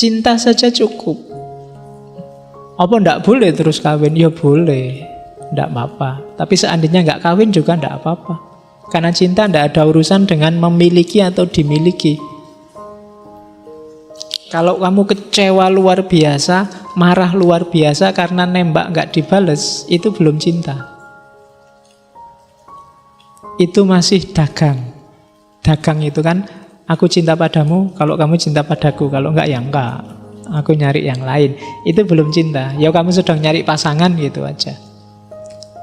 cinta saja cukup. Apa ndak boleh terus kawin? Ya boleh, ndak apa-apa. Tapi seandainya nggak kawin juga ndak apa-apa. Karena cinta ndak ada urusan dengan memiliki atau dimiliki. Kalau kamu kecewa luar biasa, marah luar biasa karena nembak nggak dibales, itu belum cinta. Itu masih dagang. Dagang itu kan, aku cinta padamu, kalau kamu cinta padaku, kalau enggak ya enggak. Aku nyari yang lain. Itu belum cinta. Ya kamu sedang nyari pasangan gitu aja.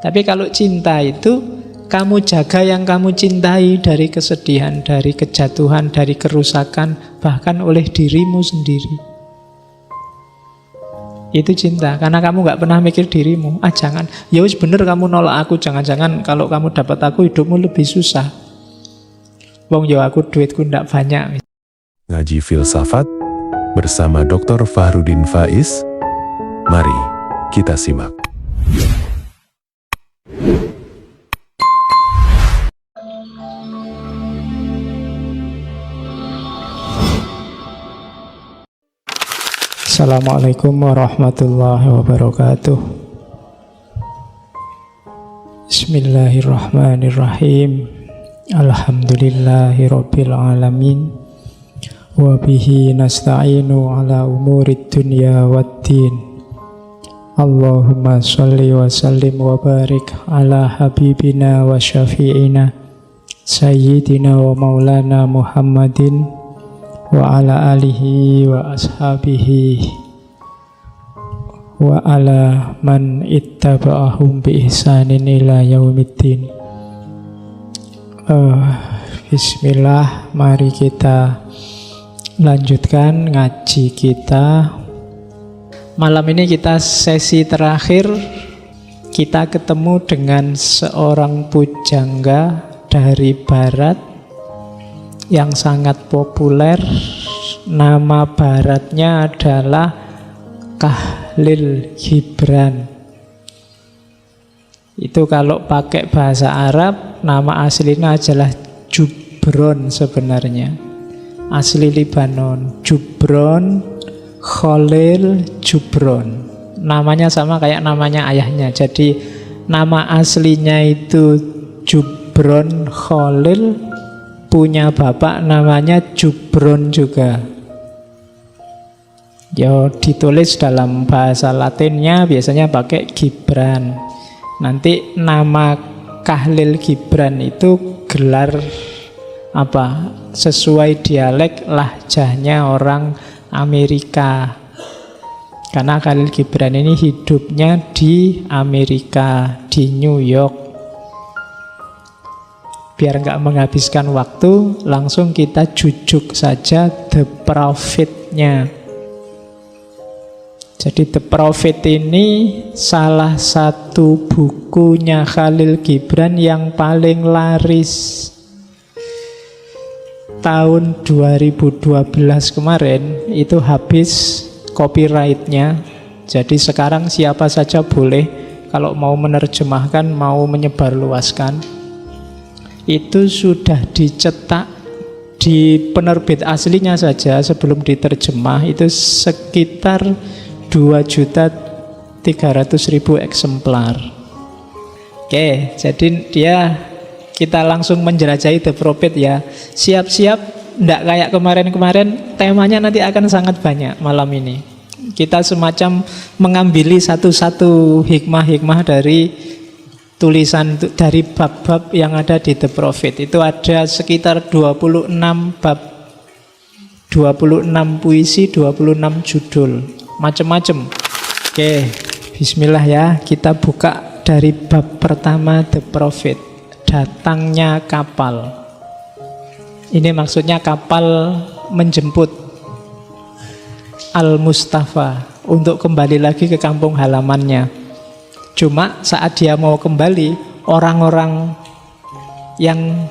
Tapi kalau cinta itu, kamu jaga yang kamu cintai dari kesedihan, dari kejatuhan, dari kerusakan, bahkan oleh dirimu sendiri. Itu cinta, karena kamu gak pernah mikir dirimu. Jangan, ya wis bener kamu nolak aku, jangan-jangan kalau kamu dapat aku hidupmu lebih susah. Wong ya aku duitku ndak banyak. Ngaji filsafat bersama Dr. Fahrudin Faiz. Mari kita simak. Assalamualaikum warahmatullahi wabarakatuh. Bismillahirrahmanirrahim. Alhamdulillahi rabbil alamin. Wa bihi nasta'inu ala umurid dunya waddin. Allahumma sholli wa sallim wa barik ala habibina wa syafi'ina sayyidina wa maulana Muhammadin wa ala alihi wa ashabihi wa ala man ittaba'ahum bi ihsanin ila yaumiddin. Bismillah, mari kita lanjutkan ngaji kita. Malam ini kita sesi terakhir. Kita ketemu dengan seorang pujangga dari barat yang sangat populer. Nama baratnya adalah Khalil Gibran. Itu kalau pakai bahasa Arab, nama aslinya adalah Jubron sebenarnya. Asli Libanon, Jubron Khalil Jubron. Namanya sama kayak namanya ayahnya. Jadi nama aslinya itu Jubron Khalil, punya bapak namanya Jubron juga. Ya ditulis dalam bahasa Latinnya biasanya pakai Gibran. Nanti nama Khalil Gibran itu gelar apa? Sesuai dialek lahjahnya orang Amerika. Karena Khalil Gibran ini hidupnya di Amerika, di New York. Biar nggak menghabiskan waktu, langsung kita jujuk saja The Prophet-nya. Jadi The Prophet ini salah satu bukunya Khalil Gibran yang paling laris. Tahun 2012 kemarin itu habis copyright-nya. Jadi sekarang siapa saja boleh kalau mau menerjemahkan, mau menyebarluaskan. Itu sudah dicetak di penerbit aslinya saja sebelum diterjemah itu sekitar 2.300.000 eksemplar. Oke, jadi kita langsung menjelajahi The Prophet ya. Siap-siap, ndak kayak kemarin-kemarin, temanya nanti akan sangat banyak malam ini. Kita semacam mengambil satu-satu hikmah-hikmah dari tulisan dari bab-bab yang ada di The Prophet. Itu ada sekitar 26 bab, 26 puisi, 26 judul, macam-macam. Oke, bismillah ya. Kita buka dari bab pertama The Prophet, datangnya kapal. Ini maksudnya kapal menjemput Al-Mustafa untuk kembali lagi ke kampung halamannya. Cuma saat dia mau kembali, orang-orang yang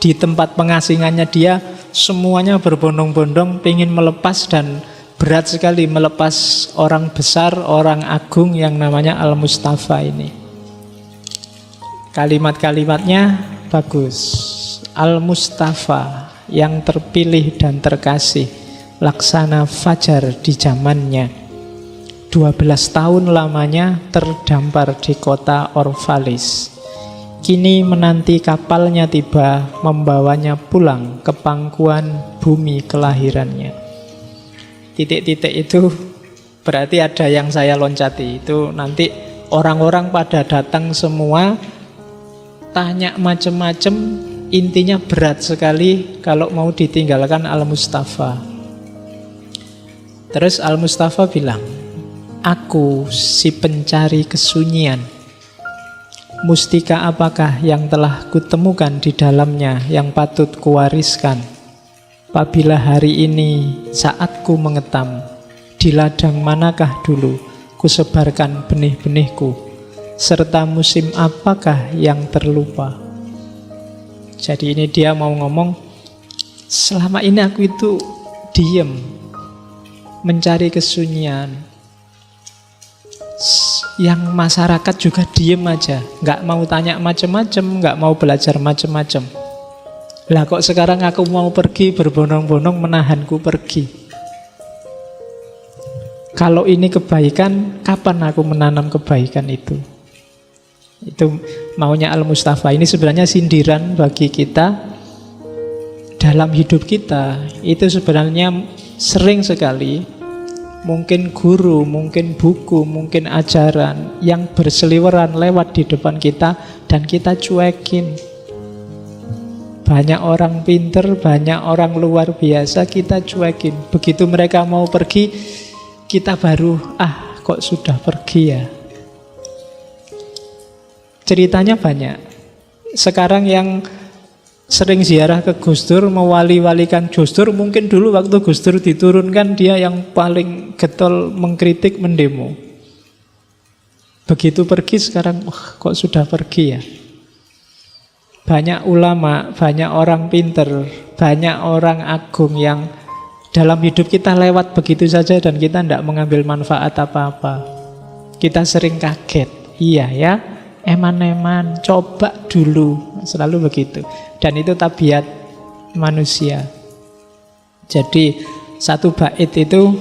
di tempat pengasingannya dia semuanya berbondong-bondong pengen melepas, dan berat sekali melepas orang besar, orang agung yang namanya Al-Mustafa ini. Kalimat-kalimatnya bagus. Al-Mustafa, yang terpilih dan terkasih. laksana fajar di zamannya. 12 tahun lamanya terdampar di kota Orphalis. Kini menanti kapalnya tiba, membawanya pulang ke pangkuan bumi kelahirannya. Titik-titik itu berarti ada yang saya loncati. Itu nanti orang-orang pada datang semua, tanya macam-macam. Intinya berat sekali kalau mau ditinggalkan Al-Mustafa. Terus Al-Mustafa bilang, aku si pencari kesunyian. Mustika apakah yang telah kutemukan di dalamnya yang patut kuwariskan? Apabila hari ini saatku mengetam, di ladang manakah dulu kusebarkan benih-benihku? Serta musim apakah yang terlupa? Jadi ini dia mau ngomong, selama ini aku itu diem, mencari kesunyian. Yang masyarakat juga diem aja, nggak mau tanya macam-macam, nggak mau belajar macam-macam. Lah kok sekarang aku mau pergi, berbondong-bondong menahanku pergi. Kalau ini kebaikan, kapan aku menanam kebaikan itu? Itu maunya Al-Mustafa. Ini sebenarnya sindiran bagi kita. Dalam hidup kita itu sebenarnya sering sekali mungkin guru, mungkin buku, mungkin ajaran yang berseliweran lewat di depan kita dan kita cuekin. Banyak orang pinter, banyak orang luar biasa, kita cuekin. Begitu mereka mau pergi, kita baru, kok sudah pergi ya. Ceritanya banyak. Sekarang yang sering ziarah ke Gus Dur, mewali-walikan Gus Dur, mungkin dulu waktu Gus Dur diturunkan dia yang paling getol mengkritik, mendemo. Begitu pergi sekarang, kok sudah pergi ya. Banyak ulama, banyak orang pinter, banyak orang agung yang dalam hidup kita lewat begitu saja dan kita tidak mengambil manfaat apa-apa. Kita sering kaget, iya ya, eman-eman, coba dulu, selalu begitu. Dan itu tabiat manusia. Jadi satu bait itu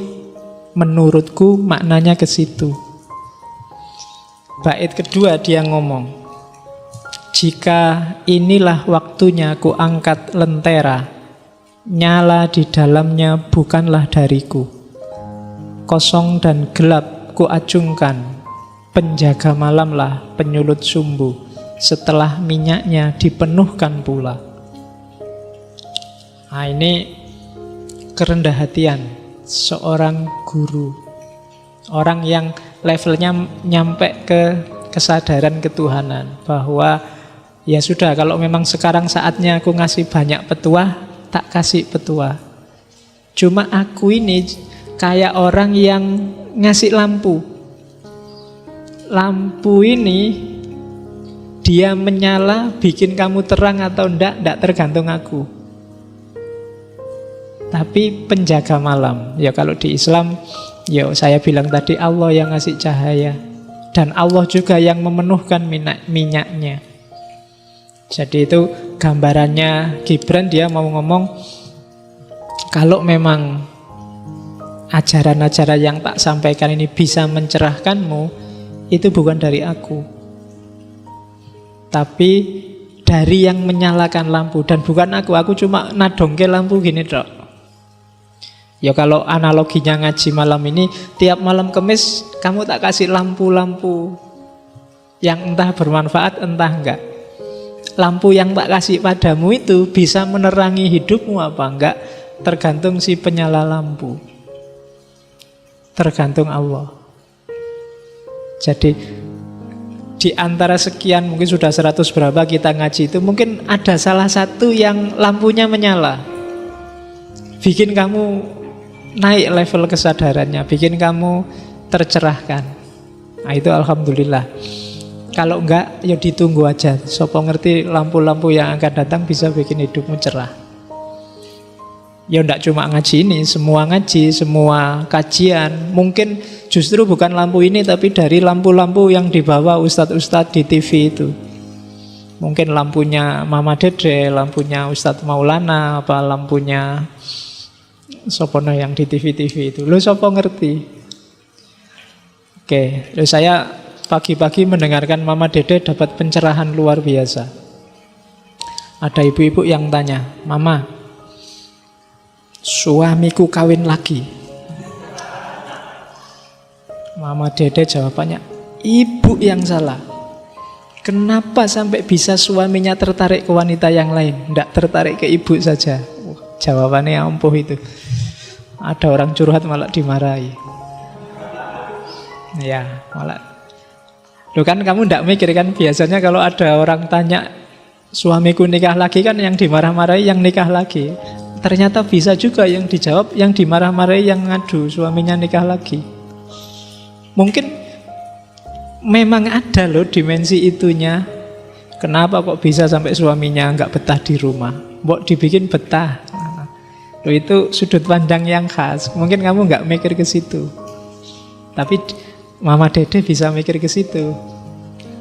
menurutku maknanya ke situ. Bait kedua dia ngomong, jika inilah waktunya ku angkat lentera, nyala di dalamnya bukanlah dariku. Kosong dan gelap ku acungkan, penjaga malamlah penyulut sumbu, setelah minyaknya dipenuhkan pula. Nah, ini kerendah hatian seorang guru. Orang yang levelnya nyampe ke kesadaran ketuhanan, bahwa ya sudah, kalau memang sekarang saatnya aku ngasih banyak petuah, tak kasih petuah. Cuma aku ini kayak orang yang ngasih lampu. Lampu ini dia menyala, bikin kamu terang atau enggak tergantung aku. Tapi penjaga malam, ya kalau di Islam, ya saya bilang tadi, Allah yang ngasih cahaya. Dan Allah juga yang memenuhkan minyaknya. Jadi itu gambarannya Gibran, dia mau ngomong, kalau memang ajaran-ajaran yang tak sampaikan ini bisa mencerahkanmu, itu bukan dari aku, tapi dari yang menyalakan lampu. Dan bukan aku cuma nadongke lampu gini dok. Ya kalau analoginya ngaji malam ini, tiap malam Kamis kamu tak kasih lampu-lampu yang entah bermanfaat entah enggak. Lampu yang tak kasih padamu itu bisa menerangi hidupmu apa enggak, tergantung si penyala lampu, tergantung Allah. Jadi di antara sekian, mungkin sudah 100 berapa kita ngaji itu, mungkin ada salah satu yang lampunya menyala, bikin kamu naik level kesadarannya, bikin kamu tercerahkan. Nah itu alhamdulillah. Kalau enggak, ya ditunggu aja. Sopo ngerti lampu-lampu yang akan datang bisa bikin hidupmu cerah. Ya enggak cuma ngaji ini, semua ngaji, semua kajian. Mungkin justru bukan lampu ini, tapi dari lampu-lampu yang dibawa ustadz-ustadz di TV itu. Mungkin lampunya Mama Dede, lampunya Ustadz Maulana, apa lampunya Sopono yang di TV-TV itu. Lo sopo ngerti? Oke, saya pagi-pagi mendengarkan Mama Dede dapat pencerahan luar biasa. Ada ibu-ibu yang tanya, Mama, suamiku kawin lagi. Mama Dede jawabannya, ibu yang salah. Kenapa sampai bisa suaminya tertarik ke wanita yang lain, tidak tertarik ke ibu saja? Jawabannya ampuh itu. Ada orang curhat malah dimarahi. Ya, malah. Loh kan kamu tidak mikir kan, biasanya kalau ada orang tanya suamiku nikah lagi, kan yang dimarah-marahi yang nikah lagi. Ternyata bisa juga yang dijawab, yang dimarah-marahi yang ngadu suaminya nikah lagi. Mungkin memang ada loh dimensi itunya. Kenapa kok bisa sampai suaminya nggak betah di rumah? Mbok dibikin betah. Loh, itu sudut pandang yang khas. Mungkin kamu nggak mikir ke situ. Tapi Mama Dede bisa mikir ke situ.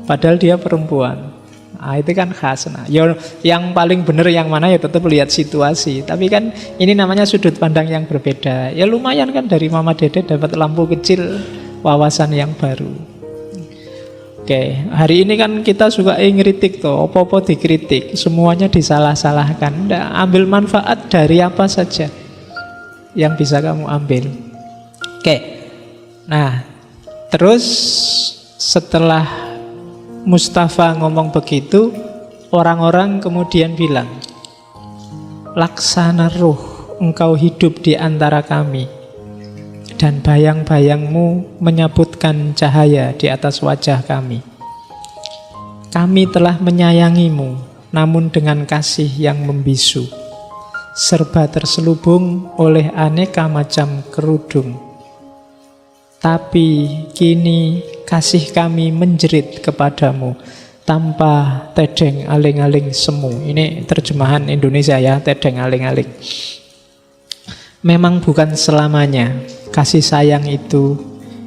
Padahal dia perempuan. Nah, itu kan khas. Nah, yang paling benar yang mana ya tetap lihat situasi. Tapi kan ini namanya sudut pandang yang berbeda. Ya lumayan kan dari Mama Dede dapat lampu kecil, wawasan yang baru. Oke, hari ini kan kita suka ngeritik tuh, apa-apa dikritik, semuanya disalah-salahkan. Nggak, ambil manfaat dari apa saja yang bisa kamu ambil. Oke, nah terus setelah Mustafa ngomong begitu, orang-orang kemudian bilang, Laksana Ruh, engkau hidup di antara kami, dan bayang-bayangmu menyabutkan cahaya di atas wajah kami. Kami telah menyayangimu, namun dengan kasih yang membisu, serba terselubung oleh aneka macam kerudung. Tapi kini kasih kami menjerit kepadamu tanpa tedeng aling-aling semu. Ini terjemahan Indonesia ya, tedeng aling-aling. Memang bukan selamanya kasih sayang itu,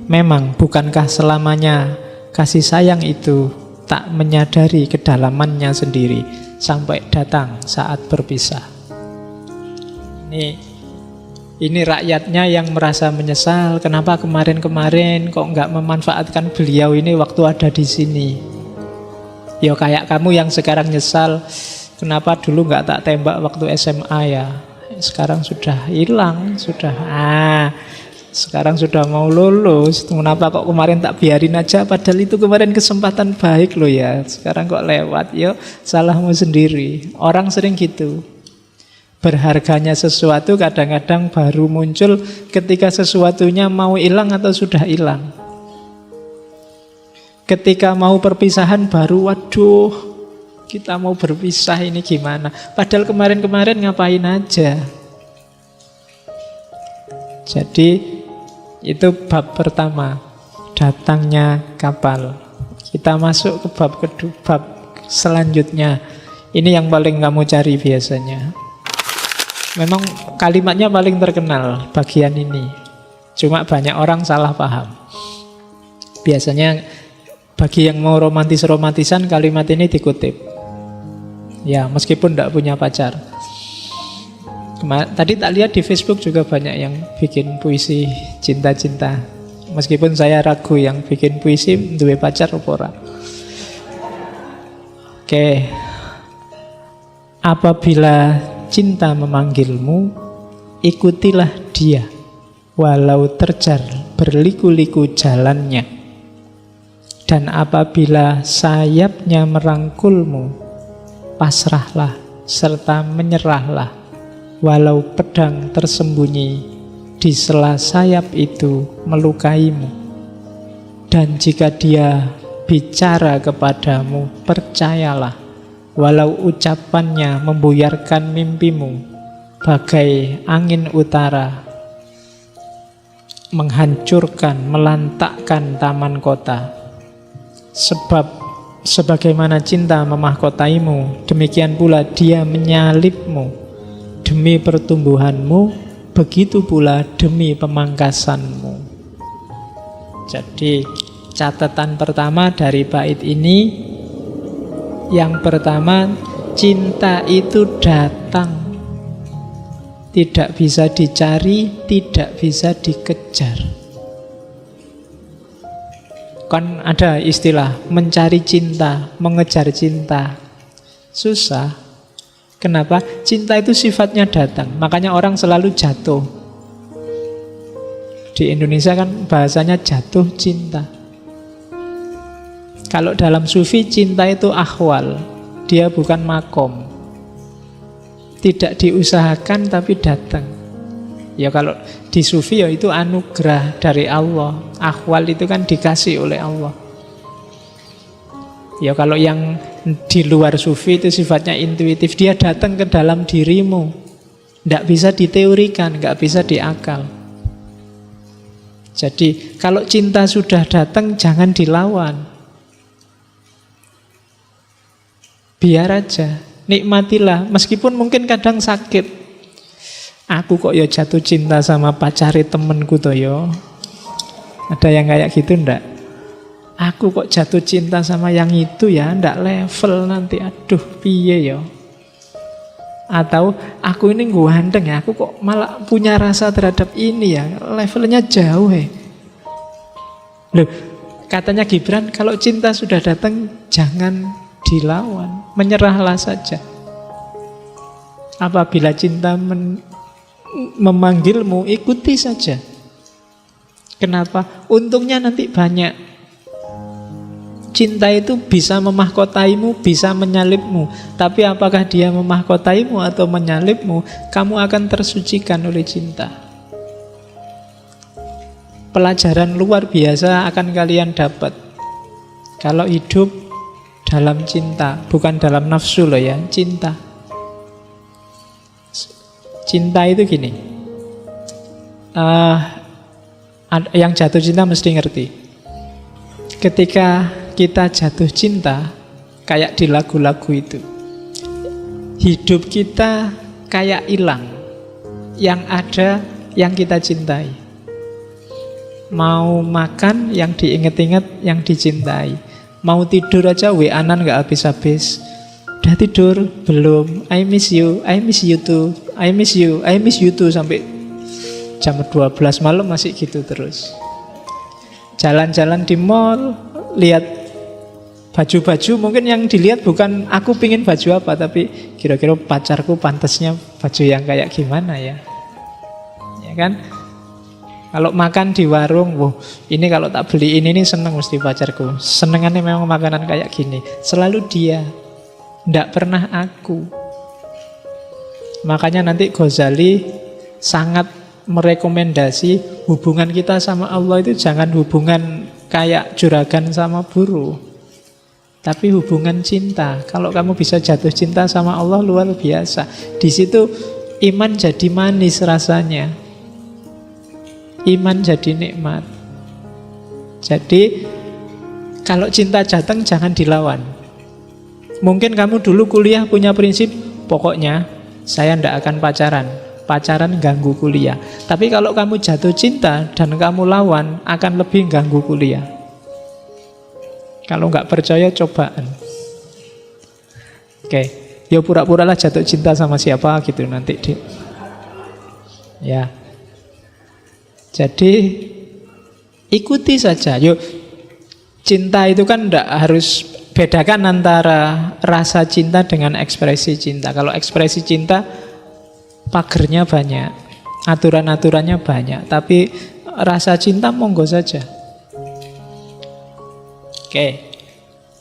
memang bukankah selamanya kasih sayang itu tak menyadari kedalamannya sendiri sampai datang saat berpisah. Ini rakyatnya yang merasa menyesal, kenapa kemarin-kemarin kok nggak memanfaatkan beliau ini waktu ada di sini. Ya kayak kamu yang sekarang nyesal, kenapa dulu nggak tak tembak waktu SMA ya. Sekarang sudah hilang, sekarang sudah mau lulus. Kenapa kok kemarin tak biarin aja, padahal itu kemarin kesempatan baik loh ya. Sekarang kok lewat, yo salahmu sendiri. Orang sering gitu. Berharganya sesuatu kadang-kadang baru muncul ketika sesuatunya mau hilang atau sudah hilang. Ketika mau perpisahan baru, waduh, kita mau berpisah ini gimana? Padahal kemarin-kemarin ngapain aja. Jadi itu bab pertama, datangnya kapal. Kita masuk ke bab kedua, bab selanjutnya. Ini yang paling kamu cari biasanya. Memang kalimatnya paling terkenal bagian ini. Cuma banyak orang salah paham. Biasanya bagi yang mau romantis-romantisan kalimat ini dikutip. Ya, meskipun tidak punya pacar. Tadi tak lihat di Facebook juga banyak yang bikin puisi cinta-cinta. Meskipun saya ragu yang bikin puisi duwe pacar apa ora. Oke. Apabila cinta memanggilmu, ikutilah dia, walau terjar berliku-liku jalannya. Dan apabila sayapnya merangkulmu, pasrahlah serta menyerahlah, walau pedang tersembunyi di sela sayap itu melukaimu. Dan jika dia bicara kepadamu, percayalah, walau ucapannya membuyarkan mimpimu, bagai angin utara menghancurkan, melantakkan taman kota. Sebab sebagaimana cinta memahkotaimu, demikian pula dia menyalipmu. Demi pertumbuhanmu, begitu pula demi pemangkasanmu. Jadi catatan pertama dari bait ini, yang pertama, cinta itu datang, tidak bisa dicari, tidak bisa dikejar. Kan ada istilah mencari cinta, mengejar cinta. Susah. Kenapa? Cinta itu sifatnya datang. Makanya orang selalu jatuh. Di Indonesia kan bahasanya jatuh cinta. Kalau dalam sufi cinta itu ahwal. Dia bukan makom. Tidak diusahakan tapi datang. Ya kalau di sufi ya itu anugerah dari Allah. Ahwal itu kan dikasih oleh Allah. Ya kalau yang di luar sufi itu sifatnya intuitif. Dia datang ke dalam dirimu. Tidak bisa diteorikan, nggak bisa diakal. Jadi kalau cinta sudah datang jangan dilawan. Biar aja, nikmatilah. Meskipun mungkin kadang sakit. Aku kok ya jatuh cinta sama pacari temenku toh yo. Ada yang kayak gitu ndak? Aku kok jatuh cinta sama yang itu ya, ndak level nanti. Aduh, piye yo. Atau aku ini ganteng ya, aku kok malah punya rasa terhadap ini ya, levelnya jauh ya. Loh, katanya Gibran, kalau cinta sudah datang jangan dilawan, menyerahlah saja. Apabila cinta memanggilmu, ikuti saja. Kenapa? Untungnya nanti banyak. Cinta itu bisa memahkotaimu, bisa menyalibmu. Tapi apakah dia memahkotaimu atau menyalibmu, kamu akan tersucikan oleh cinta. Pelajaran luar biasa akan kalian dapat kalau hidup dalam cinta, bukan dalam nafsu loh ya, cinta. Cinta itu gini, yang jatuh cinta mesti ngerti. Ketika kita jatuh cinta, kayak di lagu-lagu itu, hidup kita kayak hilang. Yang ada yang kita cintai. Mau makan yang diinget-inget, yang dicintai. Mau tidur aja WA-an gak habis-habis. Udah tidur? Belum. I miss you too. I miss you too. Sampai jam 12 malam masih gitu terus. Jalan-jalan di mall, lihat baju-baju, mungkin yang dilihat bukan aku pingin baju apa, tapi kira-kira pacarku pantasnya baju yang kayak gimana ya. Ya kan? Kalau makan di warung, ini kalau tak beli ini seneng mesti pacarku. Senengannya memang makanan kayak gini. Selalu dia, ndak pernah aku. Makanya nanti Ghazali sangat merekomendasi hubungan kita sama Allah itu jangan hubungan kayak juragan sama buruh, tapi hubungan cinta. Kalau kamu bisa jatuh cinta sama Allah, luar biasa. Di situ iman jadi manis rasanya. Iman jadi nikmat. Jadi kalau cinta datang jangan dilawan. Mungkin kamu dulu kuliah punya prinsip, pokoknya saya ndak akan pacaran. Pacaran ganggu kuliah. Tapi kalau kamu jatuh cinta dan kamu lawan, akan lebih ganggu kuliah. Kalau nggak percaya cobaan. Oke, ya pura-puralah jatuh cinta sama siapa gitu nanti ya. Jadi ikuti saja. Yuk, cinta itu kan ndak harus bedakan antara rasa cinta dengan ekspresi cinta. Kalau ekspresi cinta pagernya banyak, aturan-aturannya banyak, tapi rasa cinta monggo saja. Oke,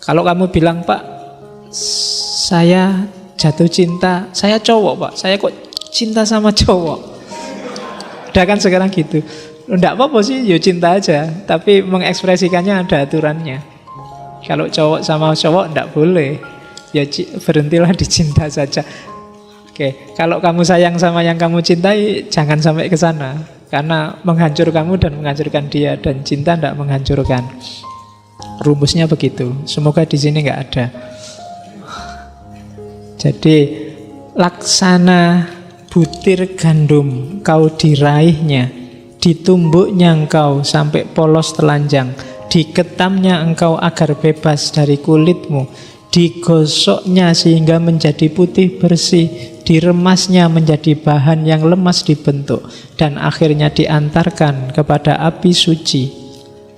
kalau kamu bilang, Pak, saya jatuh cinta, saya cowok Pak, saya kok cinta sama cowok. Udah kan sekarang gitu. Nggak apa-apa sih, ya cinta aja, tapi mengekspresikannya ada aturannya. Kalau cowok sama cowok nggak boleh, ya berhentilah di cinta saja. Oke, kalau kamu sayang sama yang kamu cintai, jangan sampai ke sana, karena menghancur kamu dan menghancurkan dia, dan cinta tidak menghancurkan. Rumusnya begitu. Semoga di sini nggak ada. Jadi laksana butir gandum kau diraihnya, ditumbuknya engkau sampai polos telanjang, diketamnya engkau agar bebas dari kulitmu, digosoknya sehingga menjadi putih bersih, diremasnya menjadi bahan yang lemas dibentuk, dan akhirnya diantarkan kepada api suci,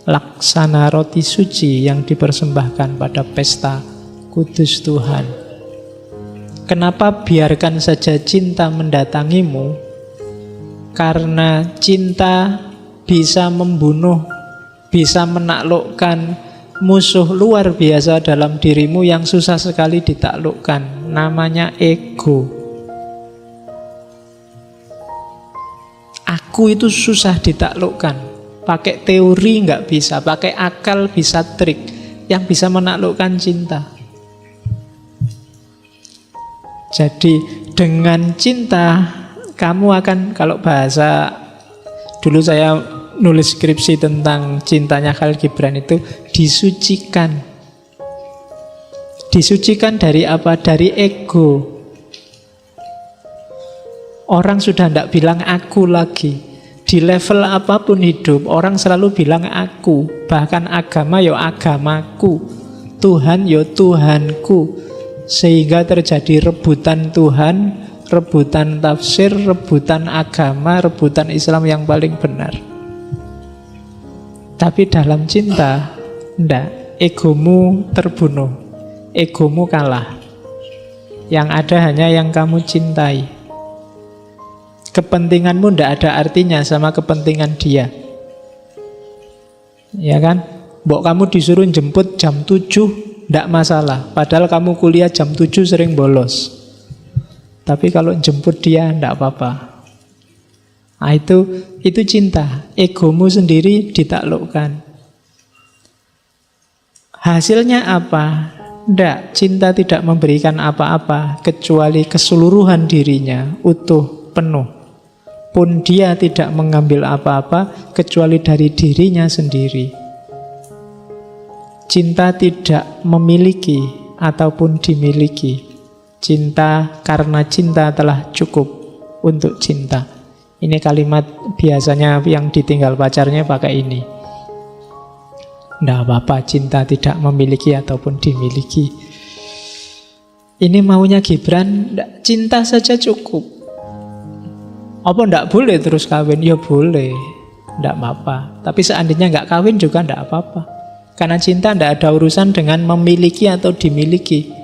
laksana roti suci yang dipersembahkan pada pesta kudus Tuhan. Kenapa biarkan saja cinta mendatangimu? Karena cinta bisa membunuh, bisa menaklukkan musuh luar biasa dalam dirimu yang susah sekali ditaklukkan. Namanya ego. Aku itu susah ditaklukkan. Pakai teori nggak bisa, pakai akal bisa trik. Yang bisa menaklukkan cinta. Jadi dengan cinta kamu akan, kalau bahasa dulu saya nulis skripsi tentang cintanya Khalil Gibran itu, disucikan. Disucikan dari apa? Dari ego. Orang sudah tidak bilang aku lagi. Di level apapun hidup, orang selalu bilang aku. Bahkan agama ya agamaku, Tuhan ya Tuhanku. Sehingga terjadi rebutan Tuhan, rebutan tafsir, rebutan agama, rebutan Islam yang paling benar. Tapi dalam cinta, enggak, egomu terbunuh, egomu kalah. Yang ada hanya yang kamu cintai. Kepentinganmu enggak ada artinya sama kepentingan dia. Ya kan? Mbok kamu disuruh jemput jam 7, enggak masalah. Padahal kamu kuliah jam 7 sering bolos. Tapi kalau jemput dia enggak apa-apa. Nah, itu cinta. Egomu sendiri ditaklukkan. Hasilnya apa? Enggak, cinta tidak memberikan apa-apa kecuali keseluruhan dirinya, utuh, penuh. Pun dia tidak mengambil apa-apa kecuali dari dirinya sendiri. Cinta tidak memiliki ataupun dimiliki. Cinta karena cinta telah cukup untuk cinta. Ini kalimat biasanya yang ditinggal pacarnya pakai ini. Tidak apa-apa cinta tidak memiliki ataupun dimiliki. Ini maunya Gibran, cinta saja cukup. Apa tidak boleh terus kawin? Ya boleh, tidak apa-apa. Tapi seandainya nggak kawin juga tidak apa-apa. Karena cinta tidak ada urusan dengan memiliki atau dimiliki.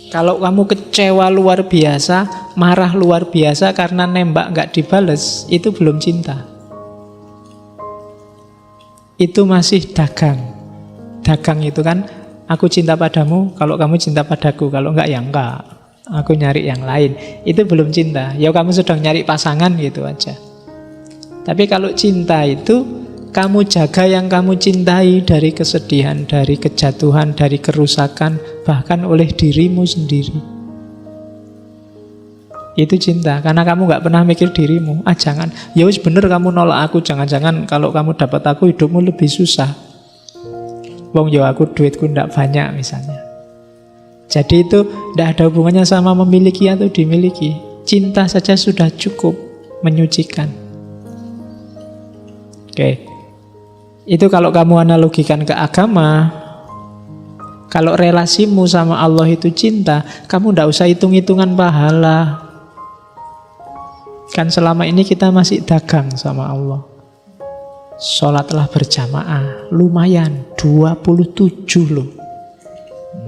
Kalau kamu kecewa luar biasa, marah luar biasa karena nembak nggak dibales, itu belum cinta. Itu masih dagang. Dagang itu kan, aku cinta padamu, kalau kamu cinta padaku, kalau enggak ya enggak. Aku nyari yang lain. Itu belum cinta. Ya kamu sedang nyari pasangan gitu aja. Tapi kalau cinta itu, kamu jaga yang kamu cintai dari kesedihan, dari kejatuhan, dari kerusakan, bahkan oleh dirimu sendiri. Itu cinta, karena kamu gak pernah mikir dirimu. Jangan, ya wis bener kamu nolak aku. Jangan-jangan kalau kamu dapat aku, hidupmu lebih susah. Wong ya aku duitku ndak banyak misalnya. Jadi itu tidak ada hubungannya sama memiliki atau dimiliki. Cinta saja sudah cukup menyucikan. Oke. Itu kalau kamu analogikan ke agama. Kalau relasimu sama Allah itu cinta, kamu tidak usah hitung-hitungan pahala. Kan selama ini kita masih dagang sama Allah. Sholatlah berjamaah, lumayan 27 loh.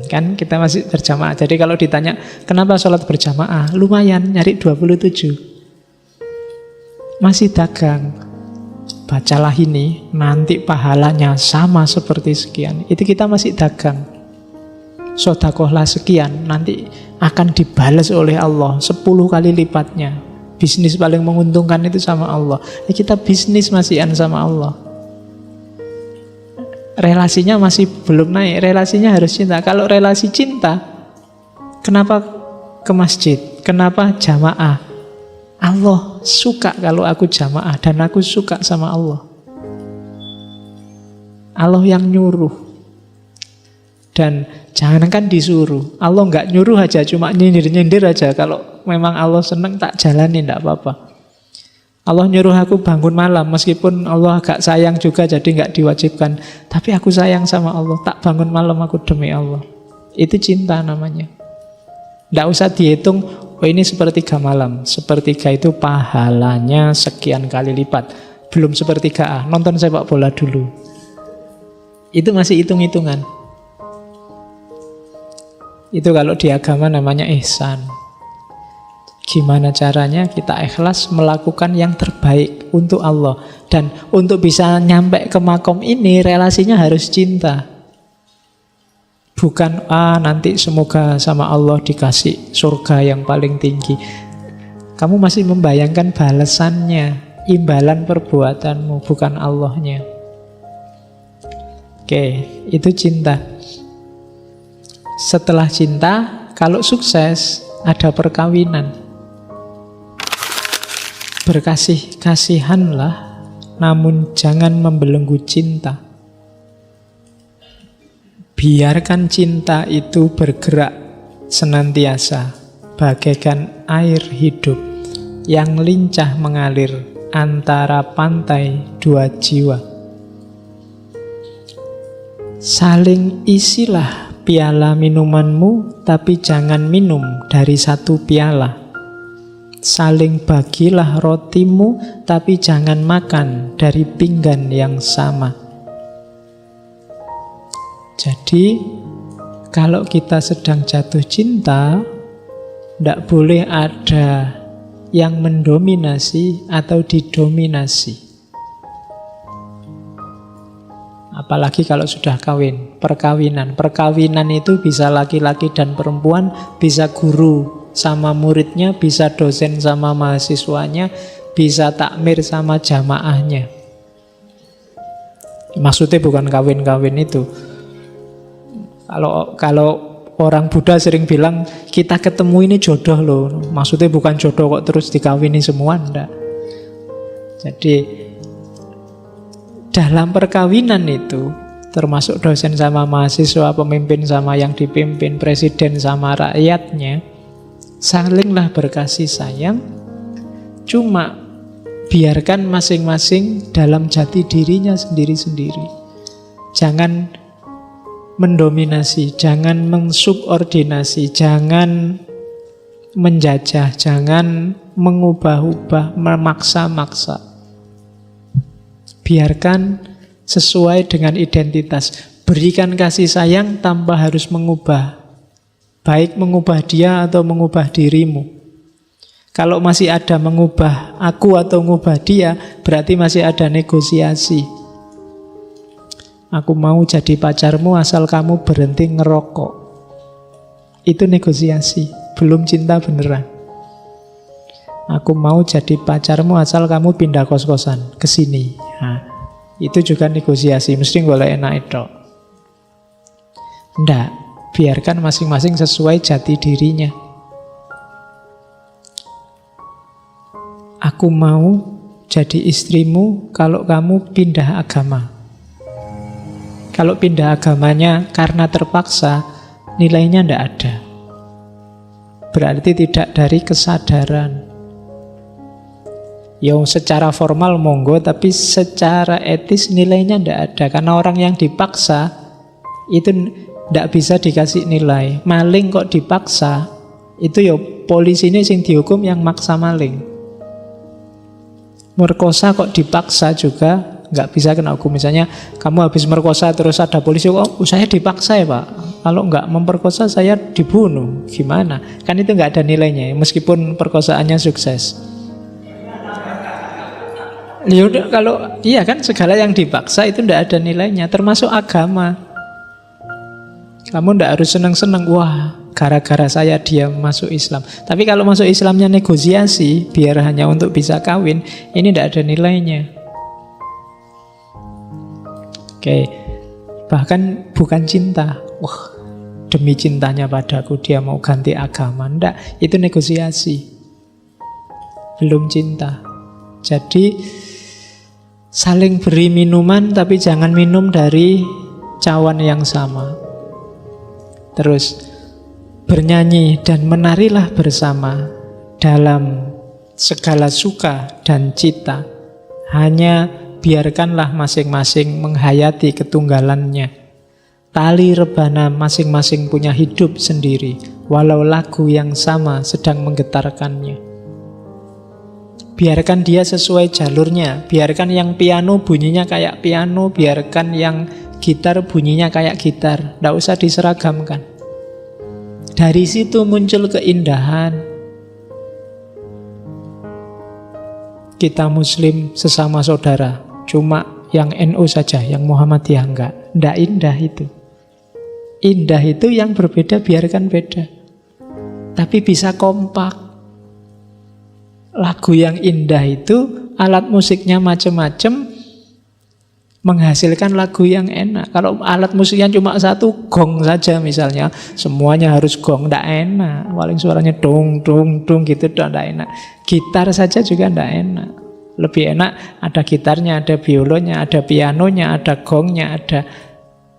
Kan kita masih berjamaah. Jadi kalau ditanya kenapa sholat berjamaah, lumayan nyari 27. Masih dagang. Bacalah ini, nanti pahalanya sama seperti sekian. Itu kita masih dagang. Sodakohlah sekian, nanti akan dibalas oleh Allah 10 kali lipatnya. Bisnis paling menguntungkan itu sama Allah. Kita bisnis masihan sama Allah. Relasinya masih belum naik. Relasinya harus cinta. Kalau relasi cinta, kenapa ke masjid? Kenapa jamaah? Allah suka kalau aku jamaah, dan aku suka sama Allah. Allah yang nyuruh. Dan jangankan disuruh, Allah nggak nyuruh aja, cuma nyindir-nyindir aja. Kalau memang Allah seneng tak jalani, tidak apa-apa. Allah nyuruh aku bangun malam, meskipun Allah agak sayang juga jadi nggak diwajibkan. Tapi aku sayang sama Allah, tak bangun malam aku demi Allah. Itu cinta namanya. Nggak usah dihitung, oh ini sepertiga malam. Sepertiga itu pahalanya sekian kali lipat. Belum sepertiga nonton sepak bola dulu. Itu masih hitung-hitungan. Itu kalau di agama namanya ihsan. Gimana caranya kita ikhlas melakukan yang terbaik untuk Allah. Dan untuk bisa nyampe ke makom ini, relasinya harus cinta. Bukan, nanti semoga sama Allah dikasih surga yang paling tinggi. Kamu masih membayangkan balasannya, imbalan perbuatanmu, bukan Allahnya. Oke, itu cinta. Setelah cinta, kalau sukses, ada perkawinan. Berkasih-kasihanlah, namun jangan membelenggu cinta. Biarkan cinta itu bergerak senantiasa, bagaikan air hidup yang lincah mengalir antara pantai dua jiwa. Saling isilah piala minumanmu, tapi jangan minum dari satu piala. Saling bagilah rotimu, tapi jangan makan dari pinggan yang sama. Jadi, kalau kita sedang jatuh cinta, tidak boleh ada yang mendominasi atau didominasi. Apalagi kalau sudah kawin, perkawinan. Perkawinan itu bisa laki-laki dan perempuan, bisa guru sama muridnya, bisa dosen sama mahasiswanya, bisa takmir sama jamaahnya. Maksudnya bukan kawin-kawin itu. Kalau orang Buddha sering bilang kita ketemu ini jodoh loh. Maksudnya bukan jodoh kok terus dikawini semua, enggak. Jadi dalam perkawinan itu termasuk dosen sama mahasiswa, pemimpin sama yang dipimpin, presiden sama rakyatnya, salinglah berkasih sayang. Cuma biarkan masing-masing dalam jati dirinya sendiri-sendiri. Jangan mendominasi, jangan mensubordinasi, jangan menjajah, jangan mengubah-ubah, memaksa-maksa. Biarkan sesuai dengan identitas. Berikan kasih sayang tanpa harus mengubah. Baik mengubah dia atau mengubah dirimu. Kalau masih ada mengubah aku atau mengubah dia, berarti masih ada negosiasi. Aku mau jadi pacarmu asal kamu berhenti ngerokok. Itu negosiasi, belum cinta beneran. Aku mau jadi pacarmu asal kamu pindah kos-kosan ke sini. Nah, itu juga negosiasi, mesti boleh enak itu. Nggak, biarkan masing-masing sesuai jati dirinya. Aku mau jadi istrimu kalau kamu pindah agama. Kalau pindah agamanya karena terpaksa, nilainya ndak ada. Berarti tidak dari kesadaran. Yang secara formal monggo, tapi secara etis nilainya ndak ada. Karena orang yang dipaksa itu ndak bisa dikasih nilai. Maling kok dipaksa, itu ya polisi ini sing dihukum yang maksa maling. Merkosa kok dipaksa juga nggak bisa kena hukum. Misalnya kamu habis merkosa terus ada polisi, oh saya dipaksa ya pak, kalau nggak memperkosa saya dibunuh, gimana? Kan itu nggak ada nilainya meskipun perkosaannya sukses. Yaudah, kalau iya kan segala yang dipaksa itu nggak ada nilainya, termasuk agama. Kamu nggak harus seneng-seneng, wah gara-gara saya dia masuk Islam. Tapi kalau masuk Islamnya negosiasi biar hanya untuk bisa kawin, ini nggak ada nilainya. Oke, bahkan bukan cinta. Wah, demi cintanya padaku dia mau ganti agama. Nggak, itu negosiasi. Belum cinta. Jadi saling beri minuman tapi jangan minum dari cawan yang sama. Terus bernyanyi dan menarilah bersama dalam segala suka dan cita. Hanya biarkanlah masing-masing menghayati ketunggalannya. Tali rebana masing-masing punya hidup sendiri, walau lagu yang sama sedang menggetarkannya. Biarkan dia sesuai jalurnya. Biarkan yang piano bunyinya kayak piano, biarkan yang gitar bunyinya kayak gitar. Tidak usah diseragamkan. Dari situ muncul keindahan. Kita Muslim sesama saudara, cuma yang NU saja, yang Muhammadiyah enggak. Tidak indah itu. Indah itu yang berbeda biarkan beda, tapi bisa kompak. Lagu yang indah itu alat musiknya macam-macam, menghasilkan lagu yang enak. Kalau alat musiknya cuma satu, gong saja misalnya, semuanya harus gong, tidak enak. Paling suaranya dong dong dong gitu, tidak enak. Gitar saja juga tidak enak. Lebih enak ada gitarnya, ada biolonya, ada pianonya, ada gongnya, ada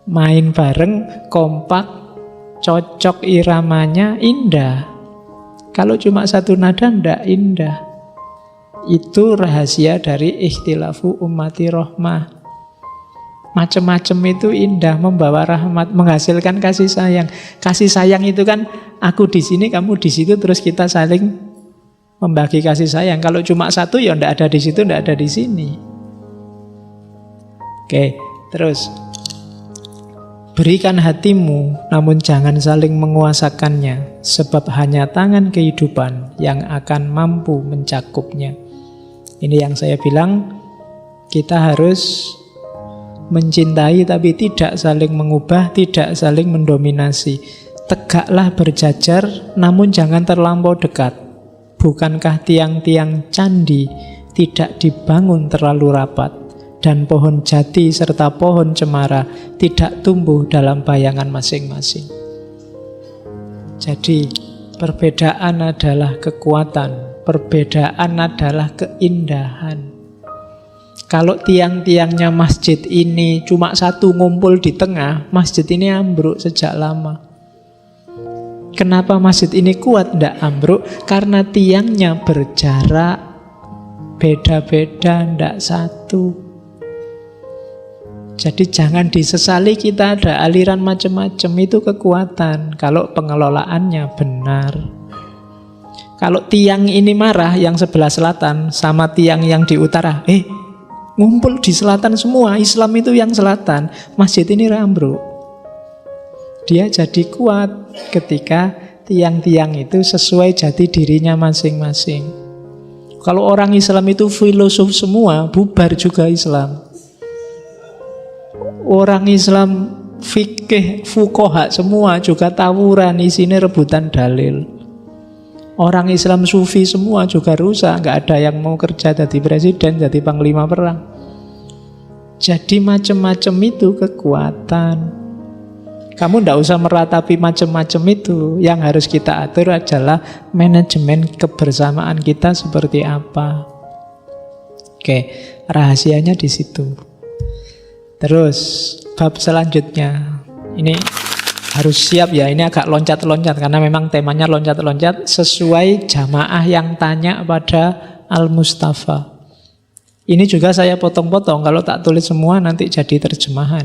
main bareng, kompak, cocok iramanya, indah. Kalau cuma satu nada tidak indah. Itu rahasia dari ikhtilafu ummati rahmah. Macam-macam itu indah, membawa rahmat, menghasilkan kasih sayang. Kasih sayang itu kan aku di sini, kamu di situ, terus kita saling membagi kasih sayang. Kalau cuma satu ya tidak ada di situ, tidak ada di sini. Oke, terus berikan hatimu, namun jangan saling menguasakannya, sebab hanya tangan kehidupan yang akan mampu mencakupnya. Ini yang saya bilang, kita harus mencintai tapi tidak saling mengubah, tidak saling mendominasi. Tegaklah berjajar, namun jangan terlampau dekat. Bukankah tiang-tiang candi tidak dibangun terlalu rapat, dan pohon jati serta pohon cemara tidak tumbuh dalam bayangan masing-masing. Jadi perbedaan adalah kekuatan, perbedaan adalah keindahan. Kalau tiang-tiangnya masjid ini cuma satu ngumpul di tengah, masjid ini ambruk sejak lama. Kenapa masjid ini kuat tidak ambruk? Karena tiangnya berjarak, beda-beda, tidak satu. Jadi jangan disesali kita ada aliran macam-macam, itu kekuatan kalau pengelolaannya benar. Kalau tiang ini marah yang sebelah selatan sama tiang yang di utara, ngumpul di selatan semua, Islam itu yang selatan, masjid ini ambruk. Dia jadi kuat ketika tiang-tiang itu sesuai jati dirinya masing-masing. Kalau orang Islam itu filosof semua, bubar juga Islam. Orang Islam fikih, fuqaha semua juga tawuran, isinya rebutan dalil. Orang Islam sufi semua juga rusak, nggak ada yang mau kerja jadi presiden, jadi panglima perang. Jadi macam-macam itu kekuatan. Kamu tidak usah meratapi macam-macam itu. Yang harus kita atur adalah manajemen kebersamaan kita seperti apa. Oke, rahasianya di situ. Terus bab selanjutnya, ini harus siap ya, ini agak loncat-loncat karena memang temanya loncat-loncat sesuai jamaah yang tanya pada Al-Mustafa. Ini juga saya potong-potong, kalau tak tulis semua nanti jadi terjemahan.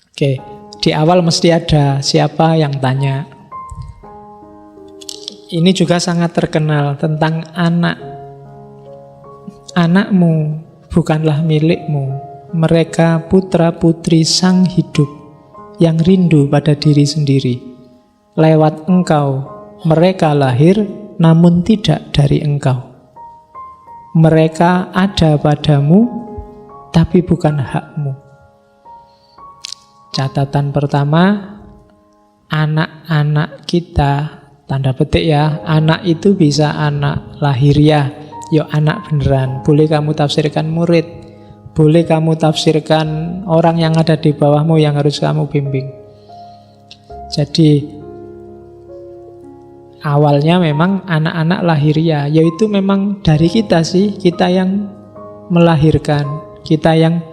Oke, di awal mesti ada siapa yang tanya. Ini juga sangat terkenal tentang anak. Anakmu bukanlah milikmu, mereka putra-putri sang hidup yang rindu pada diri sendiri. Lewat engkau, mereka lahir, namun tidak dari engkau. Mereka ada padamu, tapi bukan hakmu. Catatan pertama, anak-anak kita, tanda petik ya, anak itu bisa anak lahiriah, yo anak beneran. Boleh kamu tafsirkan murid, boleh kamu tafsirkan orang yang ada di bawahmu yang harus kamu bimbing. Jadi awalnya memang anak-anak lahiriah, yaitu memang dari kita sih, kita yang melahirkan, kita yang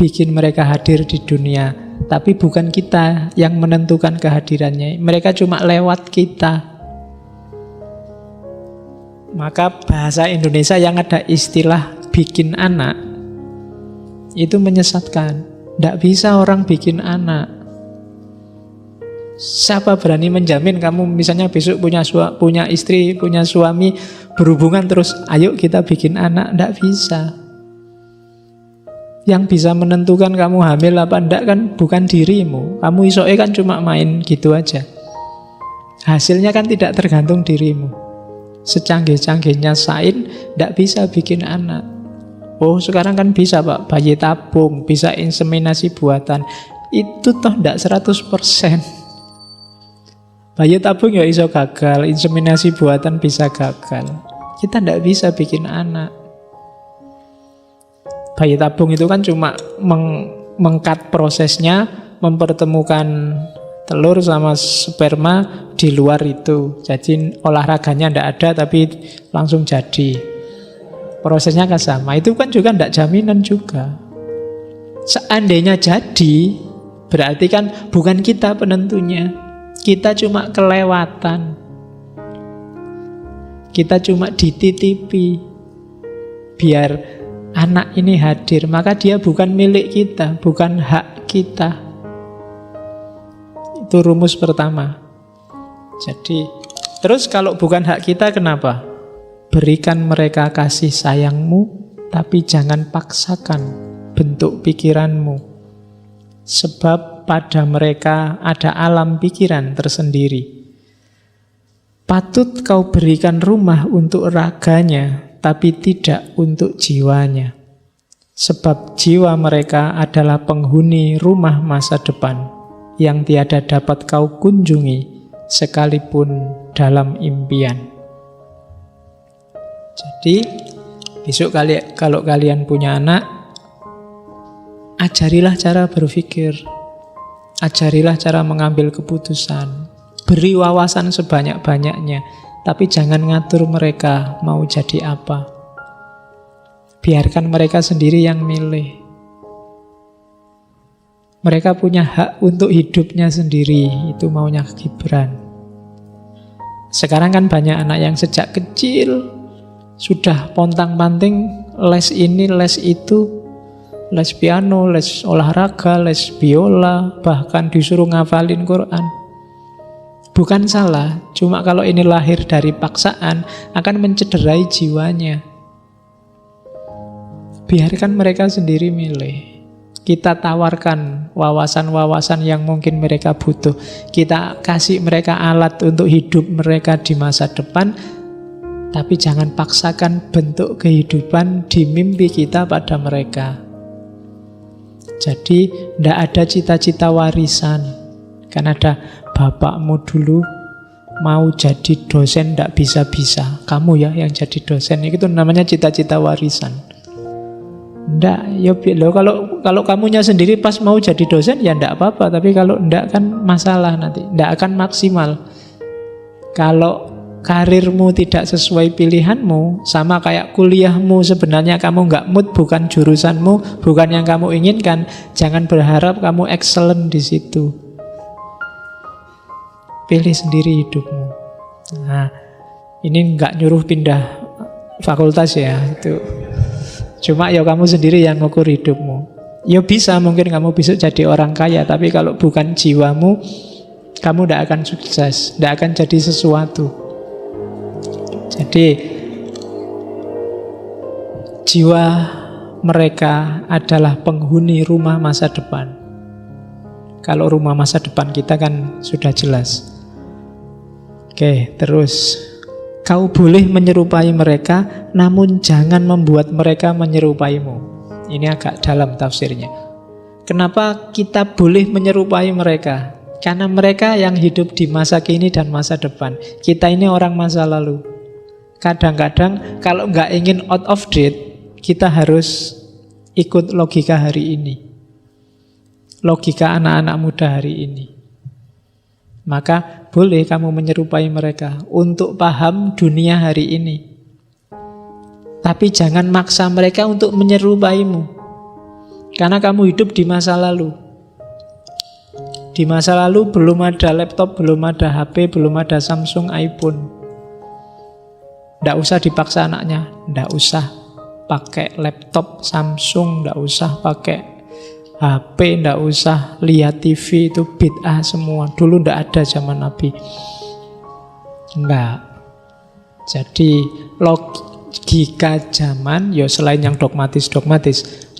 bikin mereka hadir di dunia. Tapi bukan kita yang menentukan kehadirannya, mereka cuma lewat kita. Maka bahasa Indonesia yang ada istilah bikin anak itu menyesatkan. Tidak bisa orang bikin anak. Siapa berani menjamin kamu misalnya besok punya istri, punya suami, berhubungan terus, ayo kita bikin anak? Tidak bisa. Yang bisa menentukan kamu hamil apa enggak kan bukan dirimu. Kamu isoke kan cuma main gitu aja. Hasilnya kan tidak tergantung dirimu. Secanggih-canggihnya sains tidak bisa bikin anak. Oh sekarang kan bisa Pak, bayi tabung, bisa inseminasi buatan. Itu toh tidak 100%. Bayi tabung ya iso gagal, inseminasi buatan bisa gagal. Kita tidak bisa bikin anak. Bayi tabung itu kan cuma mengkat prosesnya, mempertemukan telur sama sperma di luar itu. Jadi olahraganya tidak ada tapi langsung jadi. Prosesnya kan sama. Itu kan juga tidak jaminan juga. Seandainya jadi, berarti kan bukan kita penentunya. Kita cuma kelewatan. Kita cuma dititipi biar anak ini hadir. Maka dia bukan milik kita, bukan hak kita. Itu rumus pertama. Jadi, terus kalau bukan hak kita kenapa? Berikan mereka kasih sayangmu, tapi jangan paksakan bentuk pikiranmu. Sebab pada mereka ada alam pikiran tersendiri. Patut kau berikan rumah untuk raganya, tapi tidak untuk jiwanya. Sebab jiwa mereka adalah penghuni rumah masa depan yang tiada dapat kau kunjungi sekalipun dalam impian. Jadi besok kalau kalian punya anak, ajarilah cara berpikir, ajarilah cara mengambil keputusan, beri wawasan sebanyak-banyaknya, tapi jangan ngatur mereka mau jadi apa. Biarkan mereka sendiri yang milih. Mereka punya hak untuk hidupnya sendiri, itu maunya Gibran. Sekarang kan banyak anak yang sejak kecil sudah pontang-panting les ini, les itu, les piano, les olahraga, les biola, bahkan disuruh ngafalin Quran. Bukan salah, cuma kalau ini lahir dari paksaan akan mencederai jiwanya. Biarkan mereka sendiri milih. Kita tawarkan wawasan-wawasan yang mungkin mereka butuh. Kita kasih mereka alat untuk hidup mereka di masa depan, tapi jangan paksakan bentuk kehidupan di mimpi kita pada mereka. Jadi tidak ada cita-cita warisan. Kan ada bapakmu dulu mau jadi dosen tidak bisa-bisa, kamu ya yang jadi dosen. Itu namanya cita-cita warisan. Ndak, ya kalau kamunya sendiri pas mau jadi dosen ya ndak apa-apa, tapi kalau ndak kan masalah nanti, ndak akan maksimal. Kalau karirmu tidak sesuai pilihanmu, sama kayak kuliahmu sebenarnya kamu nggak mood, bukan jurusanmu, bukan yang kamu inginkan, jangan berharap kamu excellent di situ. Pilih sendiri hidupmu. Nah, ini nggak nyuruh pindah fakultas ya, itu. Cuma ya kamu sendiri yang ngukur hidupmu. Ya bisa, mungkin kamu bisa jadi orang kaya, tapi kalau bukan jiwamu, kamu tidak akan sukses, tidak akan jadi sesuatu. Jadi jiwa mereka adalah penghuni rumah masa depan. Kalau rumah masa depan kita kan sudah jelas. Oke, terus kau boleh menyerupai mereka, namun jangan membuat mereka menyerupaimu. Ini agak dalam tafsirnya. Kenapa kita boleh menyerupai mereka? Karena mereka yang hidup di masa kini dan masa depan. Kita ini orang masa lalu. Kadang-kadang kalau nggak ingin out of date, kita harus ikut logika hari ini. Logika anak-anak muda hari ini. Maka boleh kamu menyerupai mereka untuk paham dunia hari ini. Tapi jangan maksa mereka untuk menyerupaimu. Karena kamu hidup di masa lalu. Di masa lalu belum ada laptop, belum ada HP, belum ada Samsung, iPhone. Nggak usah dipaksa anaknya, nggak usah pakai laptop Samsung, nggak usah pakai HP, nggak usah lihat TV, itu bid'ah semua. Dulu nggak ada zaman Nabi. Enggak. Jadi logika zaman, ya selain yang dogmatis,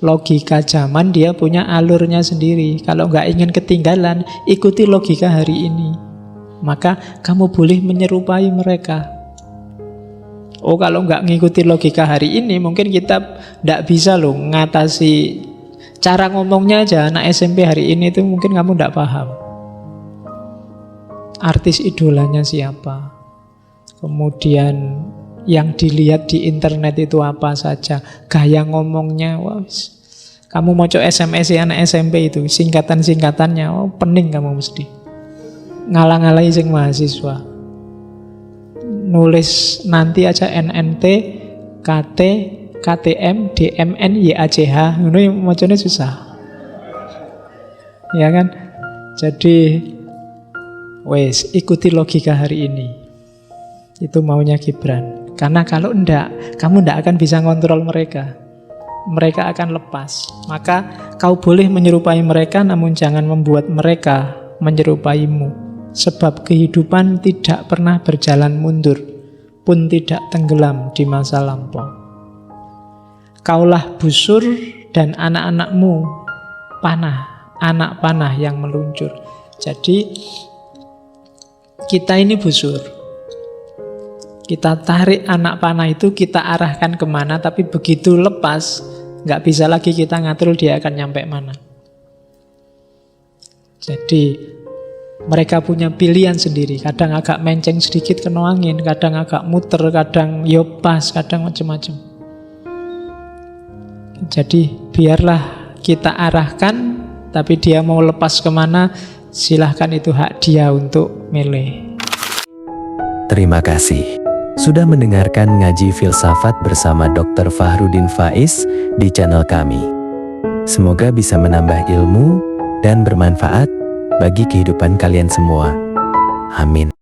logika zaman dia punya alurnya sendiri. Kalau nggak ingin ketinggalan, ikuti logika hari ini. Maka kamu boleh menyerupai mereka. Oh, kalau nggak ngikuti logika hari ini, mungkin kita nggak bisa loh ngatasi. Cara ngomongnya aja anak SMP hari ini itu mungkin kamu nggak paham. Artis idolanya siapa? Kemudian yang dilihat di internet itu apa saja? Gaya ngomongnya, wah, kamu mau coba SMS ya anak SMP itu, singkatan-singkatannya, oh pening kamu mesti. Ngalang-alangi sing mahasiswa. Nulis nanti aja NNT, KT, KTM, DMN, YACH, ini macamnya susah. Ya kan? Jadi wes ikuti logika hari ini. Itu maunya Gibran. Karena kalau enggak, kamu enggak akan bisa ngontrol mereka. Mereka akan lepas. Maka kau boleh menyerupai mereka, namun jangan membuat mereka menyerupaimu. Sebab kehidupan tidak pernah berjalan mundur, pun tidak tenggelam di masa lampau. Kaulah busur dan anak-anakmu panah, anak panah yang meluncur. Jadi kita ini busur. Kita tarik anak panah itu, kita arahkan kemana, tapi begitu lepas, nggak bisa lagi kita ngatur dia akan nyampe mana. Jadi mereka punya pilihan sendiri. Kadang agak menceng sedikit kena angin, kadang agak muter, kadang yopas, kadang macam-macam. Jadi biarlah kita arahkan, tapi dia mau lepas kemana, silahkan, itu hak dia untuk milih. Terima kasih sudah mendengarkan ngaji filsafat bersama Dr. Fahrudin Faiz di channel kami. Semoga bisa menambah ilmu dan bermanfaat bagi kehidupan kalian semua. Amin.